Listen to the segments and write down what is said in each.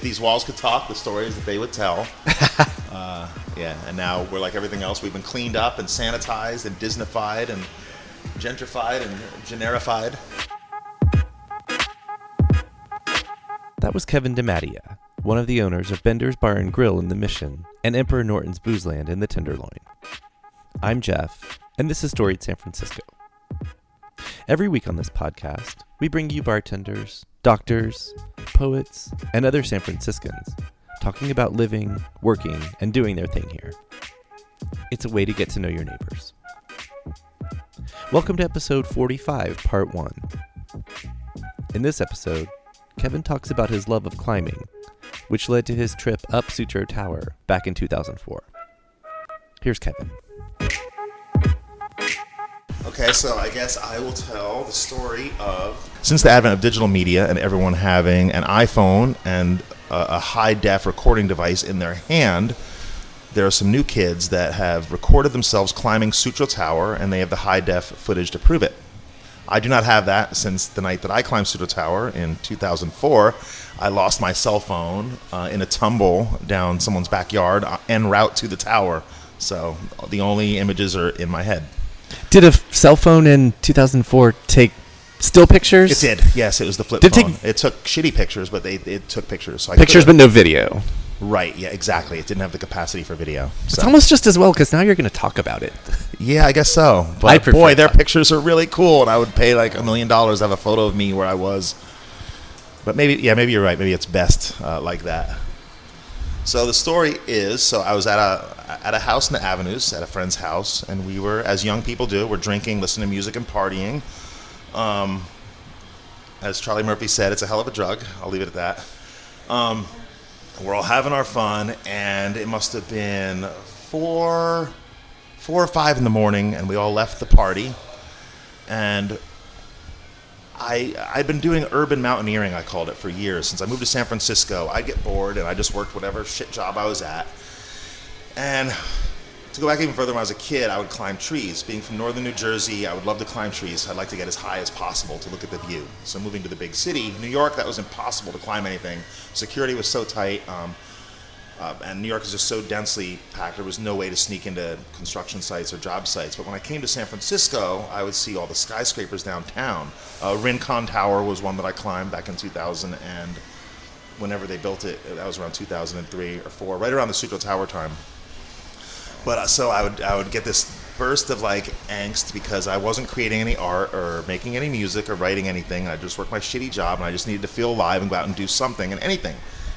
these walls could talk, the stories that they would tell. And now we're like everything else. We've been cleaned up and sanitized and Disneyfied and gentrified and generified. That was Kevin DeMattia, one of the owners of Bender's Bar and Grill in the Mission and Emperor Norton's Boozeland in the Tenderloin. I'm Jeff, and this is Storied San Francisco. Every week on this podcast, we bring you bartenders, doctors, poets, and other San Franciscans talking about living, working, and doing their thing here. It's a way to get to know your neighbors. Welcome to episode 45, part 1. In this episode, Kevin talks about his love of climbing, which led to his trip up Sutro Tower back in 2004. Here's Kevin. Okay, so I guess I will tell the story of... Since the advent of digital media and everyone having an iPhone and a high-def recording device in their hand, there are some new kids that have recorded themselves climbing Sutro Tower, and they have the high-def footage to prove it. I do not have that since the night that I climbed Sutro Tower in 2004. I lost my cell phone in a tumble down someone's backyard en route to the tower. So the only images are in my head. Did a cell phone in 2004 take still pictures? It did. Yes, it was the flip phone. It took shitty pictures, but it took pictures. So pictures, but no video. Right. Yeah, exactly. It didn't have the capacity for video. So. It's almost just as well because now you're going to talk about it. Yeah, I guess so. But boy, their pictures are really cool, and I would pay like $1 million to have a photo of me where I was. But maybe you're right. Maybe it's best like that. So the story is, so I was at a house in the Avenues, at a friend's house, and we were, as young people do, we're drinking, listening to music, and partying. As Charlie Murphy said, it's a hell of a drug. I'll leave it at that. We're all having our fun, and it must have been 4 or 5 in the morning, and we all left the party. And I'd been doing urban mountaineering, I called it, for years. Since I moved to San Francisco, I'd get bored, and I just worked whatever shit job I was at. And to go back even further, when I was a kid, I would climb trees. Being from northern New Jersey, I would love to climb trees. I'd like to get as high as possible to look at the view. So moving to the big city, New York, that was impossible to climb anything. Security was so tight, and New York is just so densely packed, there was no way to sneak into construction sites or job sites. But when I came to San Francisco, I would see all the skyscrapers downtown. Rincon Tower was one that I climbed back in 2000, and whenever they built it, that was around 2003 or 4, right around the Sutro Tower time. But so I would get this burst of like angst because I wasn't creating any art or making any music or writing anything. I just worked my shitty job, and I just needed to feel alive and go out and do something and anything.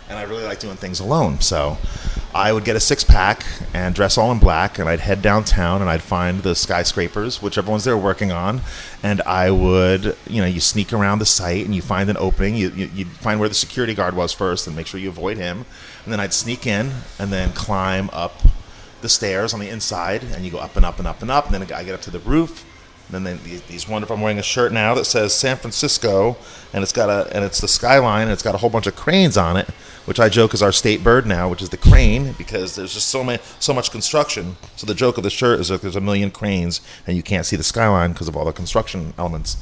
And I really like doing things alone. So I would get a 6-pack and dress all in black, and I'd head downtown, and I'd find the skyscrapers, which everyone's there working on. And I would, you sneak around the site, and you find an opening. You'd find where the security guard was first and make sure you avoid him. And then I'd sneak in and then climb up the stairs on the inside, and you go up and up and up and up, and then I get up to the roof, and then these wonderful, I'm wearing a shirt now that says San Francisco, and it's the skyline, and it's got a whole bunch of cranes on it, which I joke is our state bird now, which is the crane, because there's just so much construction. So the joke of the shirt is that there's 1 million cranes, and you can't see the skyline because of all the construction elements.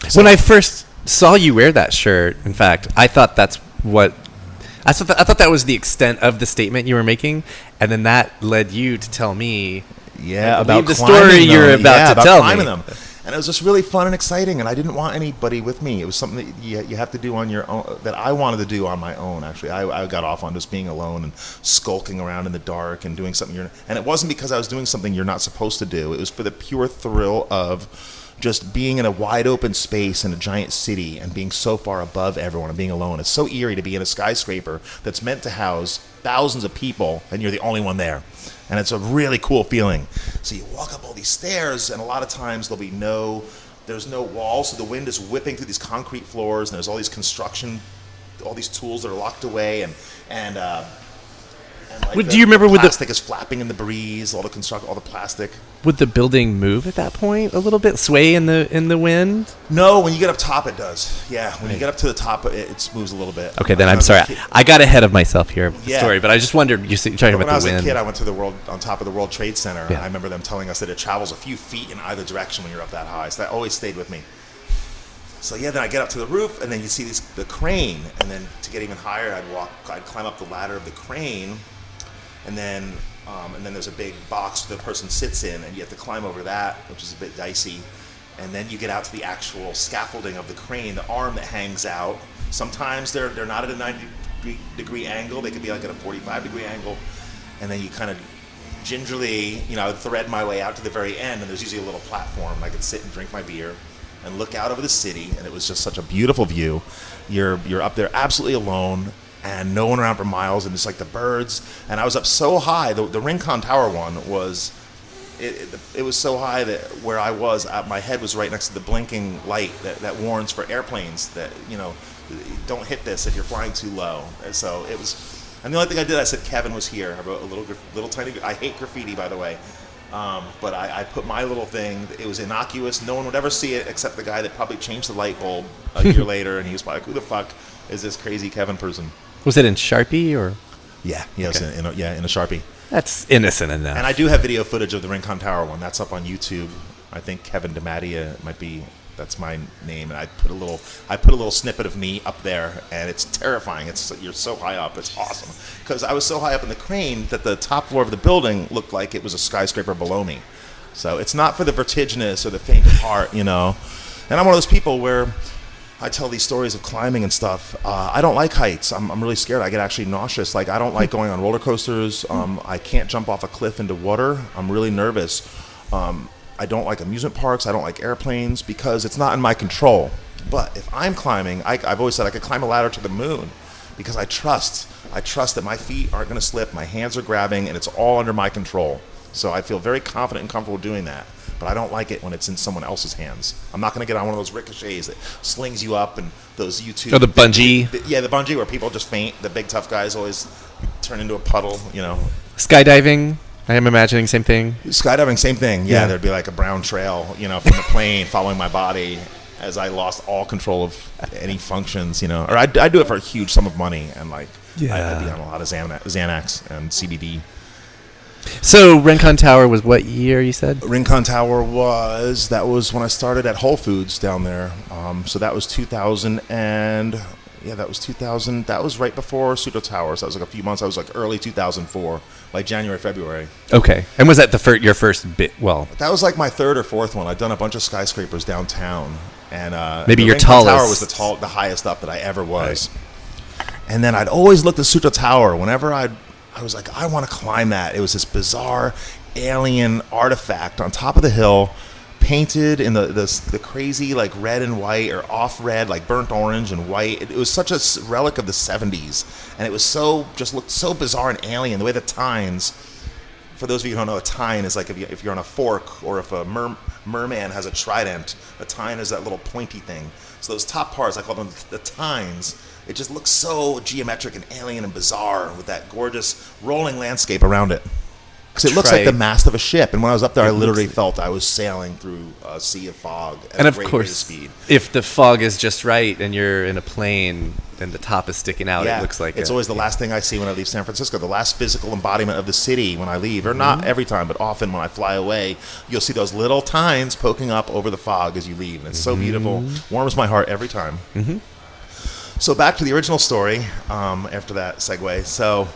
So, when I first saw you wear that shirt, in fact, I thought that was the extent of the statement you were making, and then that led you to tell me, about the story you're about to tell me. Them. And it was just really fun and exciting, and I didn't want anybody with me. It was something that you have to do on your own, that I wanted to do on my own, actually. I got off on just being alone and skulking around in the dark and doing something and it wasn't because I was doing something you're not supposed to do. It was for the pure thrill of just being in a wide open space in a giant city and being so far above everyone and being alone. It's so eerie to be in a skyscraper that's meant to house thousands of people, and you're the only one there. And it's a really cool feeling. So you walk up all these stairs, and a lot of times there's no walls, so the wind is whipping through these concrete floors, and there's all these construction, all these tools that are locked away, and do you remember the plastic is flapping in the breeze, all the plastic. Would the building move at that point a little bit, sway in the wind? No, when you get up top, it does. Yeah, when you get up to the top, it moves a little bit. Okay, then I'm sorry. I got ahead of myself here with the story, but I just wondered, you're talking about the wind. When I was a kid, I went to on top of the World Trade Center, and I remember them telling us that it travels a few feet in either direction when you're up that high, so that always stayed with me. So yeah, then I get up to the roof, and then you see the crane, and then to get even higher, I'd climb up the ladder of the crane, and then there's a big box the person sits in, and you have to climb over that, which is a bit dicey, and then you get out to the actual scaffolding of the crane, the arm that hangs out. Sometimes they're not at a 90-degree angle; they could be like at a 45-degree angle, and then you kind of gingerly, thread my way out to the very end, and there's usually a little platform. I could sit and drink my beer and look out over the city, and it was just such a beautiful view. You're up there absolutely alone, and no one around for miles, and just like the birds. And I was up so high. The Rincon Tower one was, it was so high that where I was, my head was right next to the blinking light that warns for airplanes that don't hit this if you're flying too low. And so it was. And the only thing I did, I said Kevin was here. I wrote a little tiny. I hate graffiti, by the way. But I put my little thing. It was innocuous. No one would ever see it except the guy that probably changed the light bulb a year later, and he was like, "Who the fuck is this crazy Kevin person?" Was it in Sharpie or? Yeah, it was in a Sharpie. That's innocent enough. And I do have video footage of the Rincon Tower one. That's up on YouTube. I think Kevin DeMattia might be. That's my name, and I put a little snippet of me up there, and it's terrifying. You're so high up, it's awesome. Because I was so high up in the crane that the top floor of the building looked like it was a skyscraper below me. So it's not for the vertiginous or the faint of heart, And I'm one of those people where I tell these stories of climbing and stuff. I don't like heights. I'm really scared. I get actually nauseous. Like I don't like going on roller coasters. I can't jump off a cliff into water. I'm really nervous. I don't like amusement parks. I don't like airplanes because it's not in my control. But if I'm climbing, I've always said I could climb a ladder to the moon because I trust that my feet aren't going to slip, my hands are grabbing, and it's all under my control. So I feel very confident and comfortable doing that. But I don't like it when it's in someone else's hands. I'm not going to get on one of those ricochets that slings you up and those YouTube... Oh, the bungee? The bungee where people just faint. The big tough guys always turn into a puddle, Skydiving? I am imagining same thing. Skydiving, same thing. Yeah, there'd be like a brown trail, from the plane following my body as I lost all control of any functions, Or I'd do it for a huge sum of money, and I'd be on a lot of Xanax and CBD. So Rincon Tower was what year, you said? Rincon Tower was when I started at Whole Foods down there. So that was 2000 and... Yeah, that was 2000. That was right before Sutro Tower. So that was like a few months. I was like early 2004, like January, February. Okay. And was that your first bit? Well, that was like my third or fourth one. I'd done a bunch of skyscrapers downtown, and maybe your tallest tower was the highest up that I ever was. Right. And then I'd always looked at Sutro Tower whenever I was like, I want to climb that. It was this bizarre alien artifact on top of the hill, painted in the crazy like red and white or off red, like burnt orange and white. It was such a relic of the 70s, and it was looked so bizarre and alien. The way the tines, for those of you who don't know, a tine is like if you're on a fork, or if a merman has a trident, a tine is that little pointy thing. So those top parts, I call them the tines. It just looks so geometric and alien and bizarre with that gorgeous rolling landscape around it. Because it looks like the mast of a ship, and when I was up there, I literally felt I was sailing through a sea of fog at a great rate of speed. If the fog is just right and you're in a plane and the top is sticking out, it looks like it's always the last thing I see when I leave San Francisco. The last physical embodiment of the city when I leave, or not every time, but often when I fly away, you'll see those little tines poking up over the fog as you leave, and it's so beautiful, warms my heart every time. So back to the original story. After that segue, so.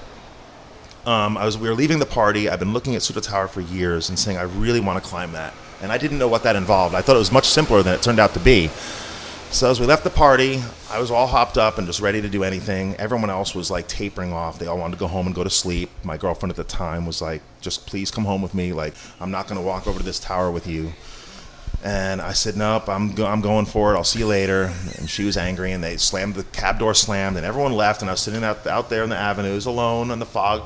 We were leaving the party. I've been looking at Sutro Tower for years and saying, I really want to climb that. And I didn't know what that involved. I thought it was much simpler than it turned out to be. So as we left the party, I was all hopped up and just ready to do anything. Everyone else was like tapering off. They all wanted to go home and go to sleep. My girlfriend at the time was like, just please come home with me. Like, I'm not going to walk over to this tower with you. And I said, nope, I'm going for it. I'll see you later. And she was angry, and the cab door slammed, and everyone left. And I was sitting out there in the avenues alone on the fog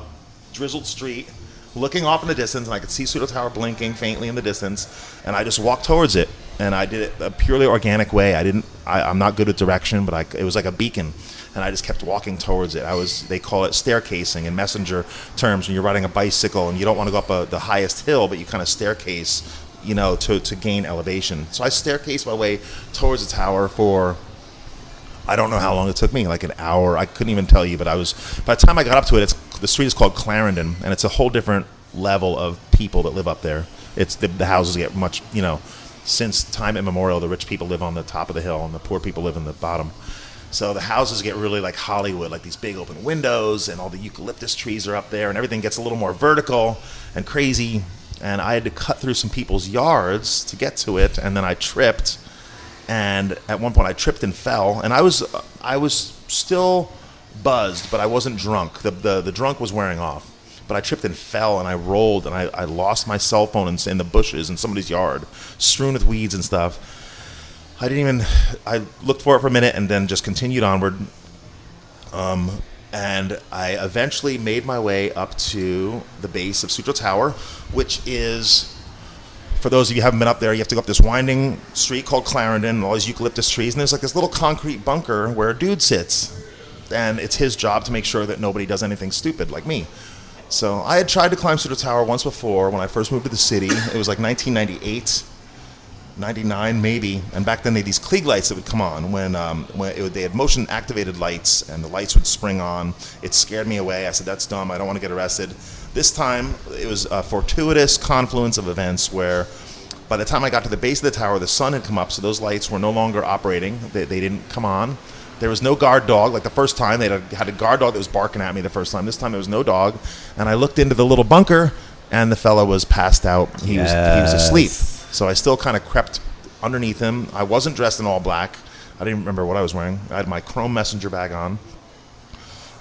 drizzled street, looking off in the distance, and I could see Sutro Tower blinking faintly in the distance, and I just walked towards it, and I did it a purely organic way. I'm not good at direction, but it was like a beacon, and I just kept walking towards it. They call it staircasing in messenger terms when you're riding a bicycle and you don't want to go up the highest hill, but you kind of staircase, to gain elevation. So I staircased my way towards the tower for, I don't know how long it took me, like an hour. I couldn't even tell you, but by the time I got up to it, the street is called Clarendon, and it's a whole different level of people that live up there. The houses get much, since time immemorial, the rich people live on the top of the hill and the poor people live in the bottom. So the houses get really like Hollywood, like these big open windows, and all the eucalyptus trees are up there, and everything gets a little more vertical and crazy. And I had to cut through some people's yards to get to it, and then I tripped. And at one point I tripped and fell, and I was still buzzed, but I wasn't drunk. The drunk was wearing off. But I tripped and fell, and I rolled, and I lost my cell phone in the bushes in somebody's yard, strewn with weeds and stuff. I looked for it for a minute and then just continued onward. And I eventually made my way up to the base of Sutro Tower, which is, for those of you who haven't been up there, you have to go up this winding street called Clarendon, and all these eucalyptus trees, and there's like this little concrete bunker where a dude sits. And it's his job to make sure that nobody does anything stupid like me. So I had tried to climb Sutro Tower once before when I first moved to the city. It was like 1998. 99 maybe, and back then they had these Klieg lights that would come on they had motion activated lights, and the lights would spring on. It scared me away. I said, that's dumb, I don't want to get arrested. This time it was a fortuitous confluence of events where by the time I got to the base of the tower, the sun had come up, so those lights were no longer operating. They didn't come on. There was no guard dog. Like the first time they had a guard dog that was barking at me the first time. This time there was no dog, and I looked into the little bunker, and the fella was passed out. He was asleep. So I still kind of crept underneath him. I wasn't dressed in all black. I didn't remember what I was wearing. I had my chrome messenger bag on.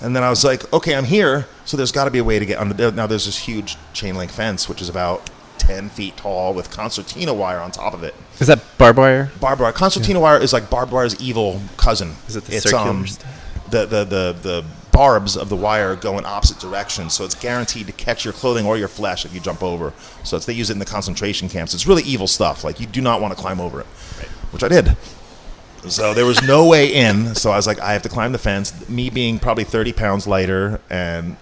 And then I was like, okay, I'm here, so there's got to be a way to get under there. Now there's this huge chain link fence, which is about 10 feet tall with concertina wire on top of it. Is that barbed wire? Barbed wire. Concertina wire is like barbed wire's evil cousin. Is it the circular stuff? The barbs of the wire go in opposite directions, so it's guaranteed to catch your clothing or your flesh if you jump over. So they use it in the concentration camps. It's really evil stuff. Like, you do not want to climb over it, right. Which I did. So there was no way in, so I was like, I have to climb the fence. Me being probably 30 pounds lighter and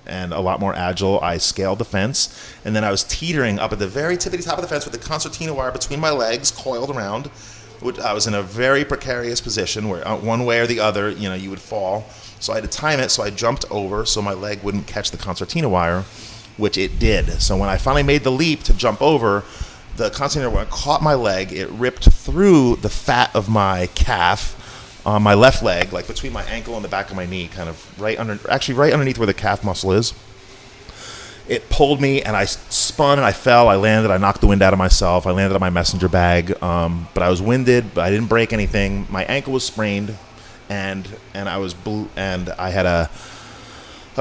a lot more agile, I scaled the fence, and then I was teetering up at the very tippity top of the fence with the concertina wire between my legs, coiled around. I was in a very precarious position where one way or the other, you would fall. So I had to time it, so I jumped over so my leg wouldn't catch the concertina wire, which it did. So when I finally made the leap to jump over, the concertina wire caught my leg. It ripped through the fat of my calf on my left leg, like between my ankle and the back of my knee, kind of right underneath where the calf muscle is. It pulled me, and I spun, and I fell. I landed. I knocked the wind out of myself. I landed on my messenger bag, but I was winded, but I didn't break anything. My ankle was sprained, and I had a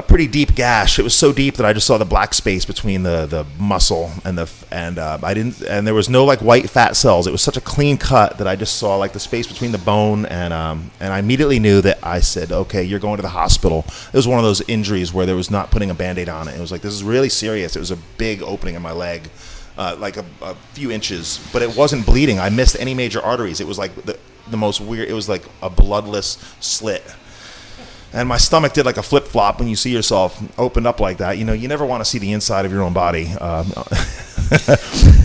pretty deep gash. It was so deep that I just saw the black space between the muscle and there was no like white fat cells. It was such a clean cut that I just saw like the space between the bone, and I immediately knew that. I said, okay, you're going to the hospital. It was one of those injuries where there was not putting a Band-Aid on it. It was like, this is really serious. It was a big opening in my leg, like a few inches, but it wasn't bleeding. I missed any major arteries. It was like the most weird. It was like a bloodless slit. And my stomach did like a flip-flop when you see yourself opened up like that. You never want to see the inside of your own body,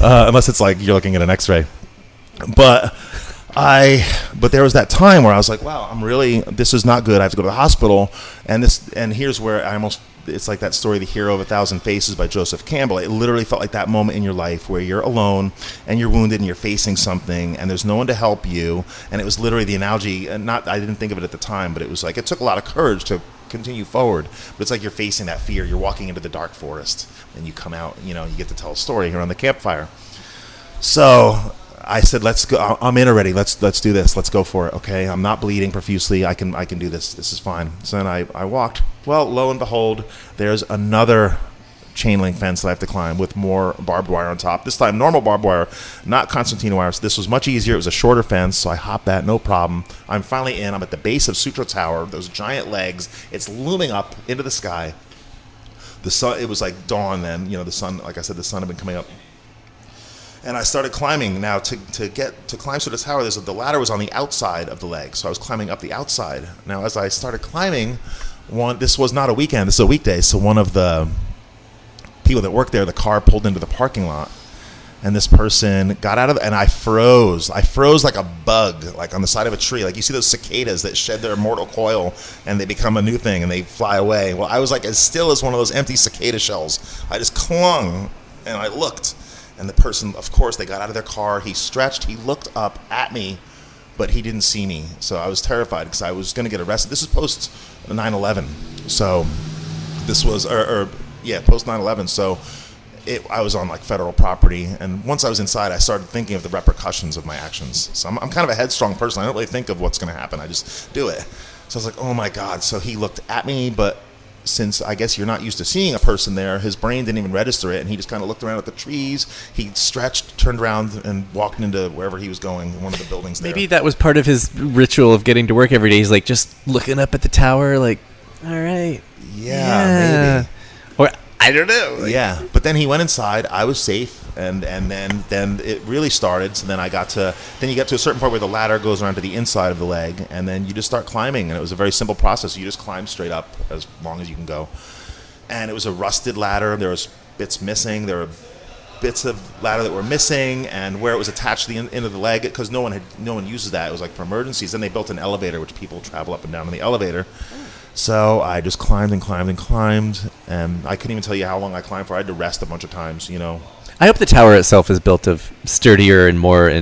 unless it's like you're looking at an X-ray. But there was that time where I was like, wow, this is not good. I have to go to the hospital. And here's where it's like that story, The Hero of a Thousand Faces by Joseph Campbell. It literally felt like that moment in your life where you're alone and you're wounded and you're facing something and there's no one to help you. And it was literally the analogy, I didn't think of it at the time, but it was like, it took a lot of courage to continue forward. But it's like you're facing that fear. You're walking into the dark forest and you come out, you get to tell a story around the campfire. So I said, let's go. I'm in already. Let's do this. Let's go for it. Okay. I'm not bleeding profusely. I can do this. This is fine. So then I walked. Well, lo and behold, there's another chain link fence that I have to climb with more barbed wire on top. This time, normal barbed wire, not concertina wire. So this was much easier. It was a shorter fence, so I hopped that, no problem. I'm finally in. I'm at the base of Sutro Tower. Those giant legs. It's looming up into the sky. The sun. It was like dawn then. The sun. Like I said, the sun had been coming up. And I started climbing. Now, to climb Sutro Tower, the ladder was on the outside of the leg, so I was climbing up the outside. Now, as I started climbing, this was not a weekend, this is a weekday, so one of the people that worked there, the car pulled into the parking lot, and this person got out of it, and I froze. I froze like a bug, like on the side of a tree. Like you see those cicadas that shed their immortal coil, and they become a new thing, and they fly away. Well, I was like as still as one of those empty cicada shells. I just clung, and I looked. And the person, of course, they got out of their car. He stretched. He looked up at me, but he didn't see me. So I was terrified because I was going to get arrested. This is post 9/11. So this was, post 9/11. So I was on like federal property. And once I was inside, I started thinking of the repercussions of my actions. So I'm kind of a headstrong person. I don't really think of what's going to happen. I just do it. So I was like, oh my God. So he looked at me, but since I guess you're not used to seeing a person there, his brain didn't even register it, and he just kind of looked around at the trees. He stretched, turned around, and walked into wherever he was going, one of the buildings there. Maybe that was part of his ritual of getting to work every day. He's like just looking up at the tower, like, all right. Yeah. Maybe. Or I don't know. Like, yeah, but then he went inside. I was safe, and then it really started. So then you get to a certain point where the ladder goes around to the inside of the leg, and then you just start climbing. And it was a very simple process. You just climb straight up as long as you can go. And it was a rusted ladder. There was bits missing. There were bits of ladder that were missing, and where it was attached to the end of the leg, because no one uses that. It was like for emergencies. Then they built an elevator, which people travel up and down in the elevator. So I just climbed and climbed and climbed, and I couldn't even tell you how long I climbed for. I had to rest a bunch of times, I hope the tower itself is built of sturdier and more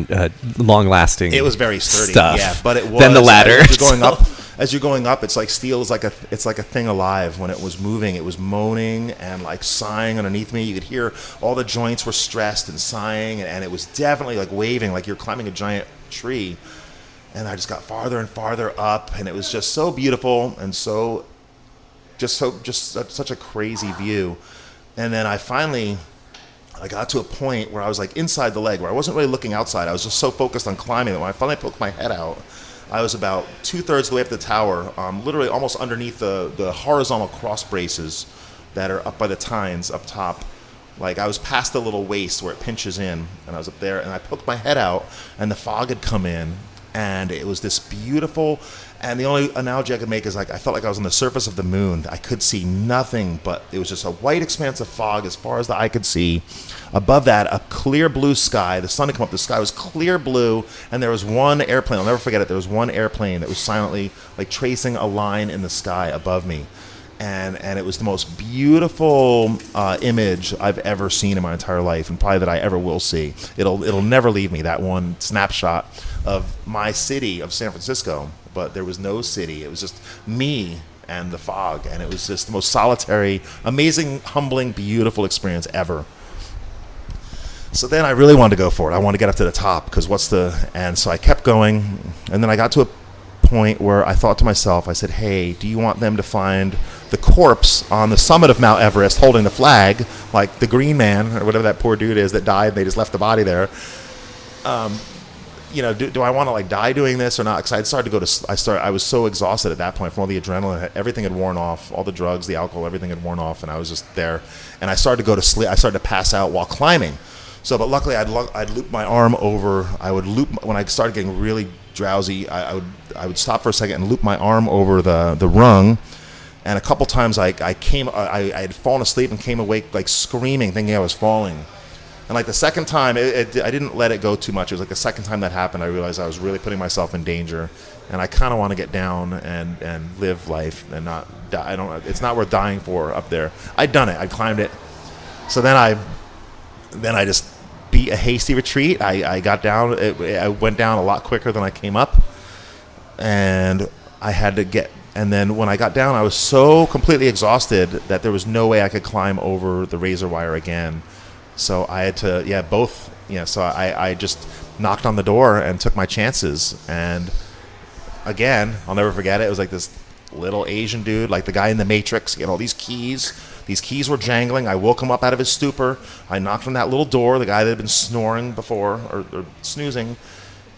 long-lasting. It was very sturdy, stuff, yeah, but it was than the ladder. As you're going up, it's like steel is like a thing alive. When it was moving, it was moaning and like sighing underneath me. You could hear all the joints were stressed and sighing, and it was definitely like waving, like you're climbing a giant tree. And I just got farther and farther up, and it was just so beautiful and such a crazy view. And then I got to a point where I was like inside the leg, where I wasn't really looking outside. I was just so focused on climbing that when I finally poked my head out, I was about 2/3 of the way up the tower, literally almost underneath the horizontal cross braces that are up by the tines up top. Like I was past the little waist where it pinches in, and I was up there, and I poked my head out, and the fog had come in. And it was this beautiful, and the only analogy I could make is like I felt like I was on the surface of the moon. I could see nothing, but it was just a white expanse of fog as far as the eye could see. Above that, a clear blue sky. The sun had come up. The sky was clear blue, and there was one airplane. I'll never forget it. There was one airplane that was silently like tracing a line in the sky above me. And it was the most beautiful image I've ever seen in my entire life, and probably that I ever will see. It'll never leave me, that one snapshot of my city of San Francisco. But there was no city. It was just me and the fog, and it was just the most solitary, amazing, humbling, beautiful experience ever. So then I really wanted to go for it. I wanted to get up to the top, because and so I kept going, and then I got to a point where I thought to myself, I said, hey, do you want them to find the corpse on the summit of Mount Everest holding the flag, like the Green Man or whatever that poor dude is that died, they just left the body there? Do I want to like die doing this or not? Because I was so exhausted at that point from all the adrenaline. Everything had worn off, all the drugs, the alcohol, everything had worn off, and I was just there. And I started to go to sleep. I started to pass out while climbing. So, but luckily I'd loop my arm over. When I started getting really drowsy, I would stop for a second and loop my arm over the rung. And a couple times I had fallen asleep and came awake like screaming, thinking I was falling. And like the second time, I didn't let it go too much. It was like the second time that happened, I realized I was really putting myself in danger. And I kind of want to get down and live life and not die. It's not worth dying for up there. I'd done it. I climbed it. So then I just beat a hasty retreat. I got down. I went down a lot quicker than I came up. And I had to get... And then when I got down, I was so completely exhausted that there was no way I could climb over the razor wire again. So I had to, so I just knocked on the door and took my chances. And again, I'll never forget it. It was like this little Asian dude, like the guy in the Matrix, all these keys. These keys were jangling. I woke him up out of his stupor. I knocked on that little door, the guy that had been snoring before, or snoozing.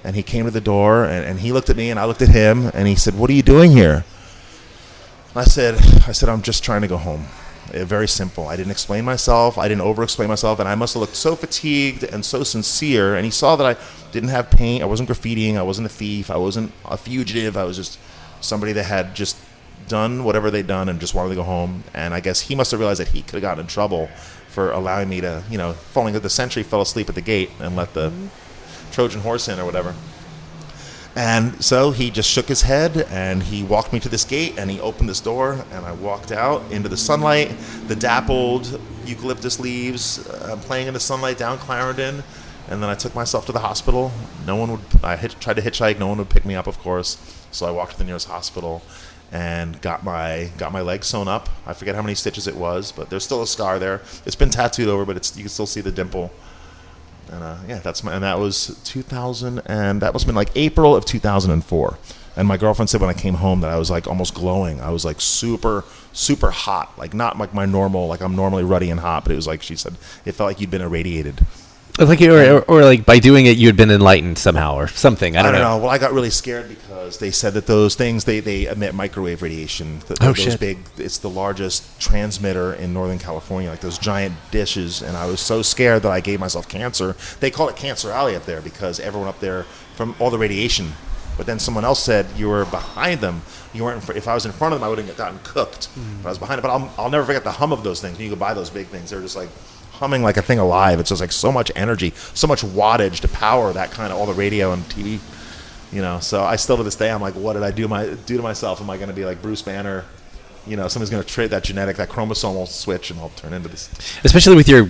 And he came to the door, and he looked at me, and I looked at him, and he said, "What are you doing here?" I said, I'm just trying to go home. Very simple. I didn't explain myself. I didn't over-explain myself, and I must have looked so fatigued and so sincere. And he saw that I didn't have paint. I wasn't graffitiing. I wasn't a thief. I wasn't a fugitive. I was just somebody that had just done whatever they'd done and just wanted to go home. And I guess he must have realized that he could have gotten in trouble for allowing me to, falling at the sentry fell asleep at the gate and let the Trojan horse in or whatever. And so he just shook his head and he walked me to this gate and he opened this door and I walked out into the sunlight, the dappled eucalyptus leaves playing in the sunlight down Clarendon. And then I took myself to the hospital. Tried to hitchhike. No one would pick me up, of course. So I walked to the nearest hospital and got my leg sewn up. I forget how many stitches it was, but there's still a scar there. It's been tattooed over, but you can still see the dimple. And that was 2000, and that must have been like April of 2004. And my girlfriend said when I came home that I was like almost glowing. I was like super, super hot, like not like my normal, like I'm normally ruddy and hot, but it was like she said it felt like you'd been irradiated. Like or like by doing it, you had been enlightened somehow or something. I don't know. Well, I got really scared because they said that those things they emit microwave radiation. Shit! It's the largest transmitter in Northern California, like those giant dishes. And I was so scared that I gave myself cancer. They call it Cancer Alley up there because everyone up there from all the radiation. But then someone else said you were behind them. You weren't. If I was in front of them, I would have gotten cooked. But I was behind them. But I'll never forget the hum of those things. When you go buy those big things, they're just like humming like a thing alive. It's just like so much energy, so much wattage to power that kind of all the radio and TV, So I still to this day, I'm like, what did I do to myself? Am I going to be like Bruce Banner? Somebody's going to trade that chromosomal switch, and I'll turn into this. Especially with your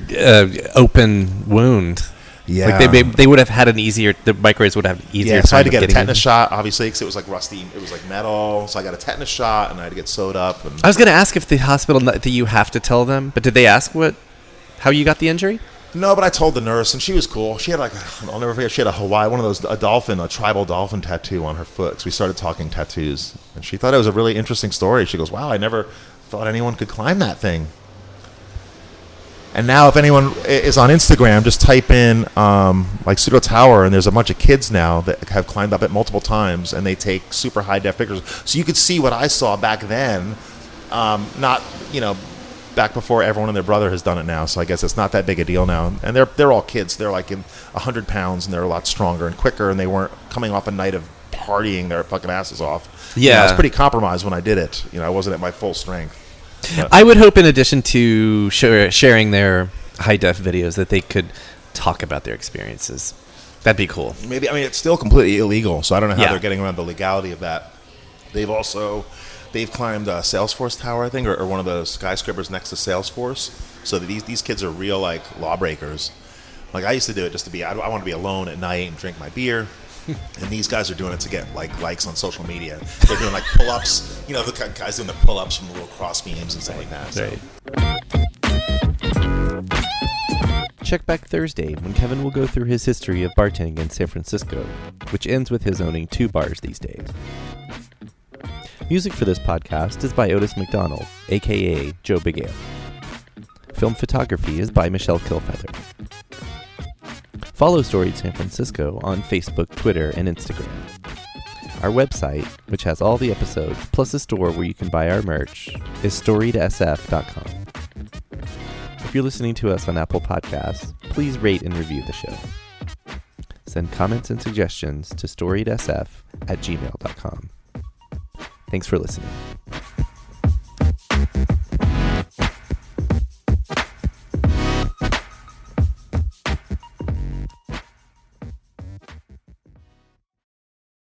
open wound. Yeah, like they would have had the microwaves would have an easier time. So I had to get a tetanus shot, obviously, because it was like rusty. It was like metal. So I got a tetanus shot, and I had to get sewed up. And I was going to ask if the hospital that you have to tell them, but did they ask how you got the injury? No, but I told the nurse, and she was cool. She had I'll never forget, she had a tribal dolphin tattoo on her foot. Because we started talking tattoos, and she thought it was a really interesting story. She goes, wow, I never thought anyone could climb that thing. And now if anyone is on Instagram, just type in like Sutro Tower, and there's a bunch of kids now that have climbed up it multiple times, and they take super high-def pictures. So you could see what I saw back then, back before everyone and their brother has done it now, so I guess it's not that big a deal now. And they're all kids. They're like in 100 pounds, and they're a lot stronger and quicker, and they weren't coming off a night of partying their fucking asses off. Yeah. I was pretty compromised when I did it. I wasn't at my full strength. But I would hope in addition to sharing their high-def videos that they could talk about their experiences. That'd be cool. Maybe. It's still completely illegal, so I don't know how Yeah. they're getting around the legality of that. They've climbed Salesforce Tower, I think, or one of the skyscrapers next to Salesforce. So these kids are real like lawbreakers. Like I used to do it just to be. I want to be alone at night and drink my beer. And these guys are doing it to get like likes on social media. They're doing like pull-ups. The kind of guys doing the pull-ups from the little cross beams and stuff like that. So. Right. Check back Thursday when Kevin will go through his history of bartending in San Francisco, which ends with his owning 2 bars these days. Music for this podcast is by Otis McDonald, a.k.a. Joe Big Ale. Film photography is by Michelle Kilfeather. Follow Storied San Francisco on Facebook, Twitter, and Instagram. Our website, which has all the episodes, plus a store where you can buy our merch, is storiedsf.com. If you're listening to us on Apple Podcasts, please rate and review the show. Send comments and suggestions to storiedsf@gmail.com. Thanks for listening.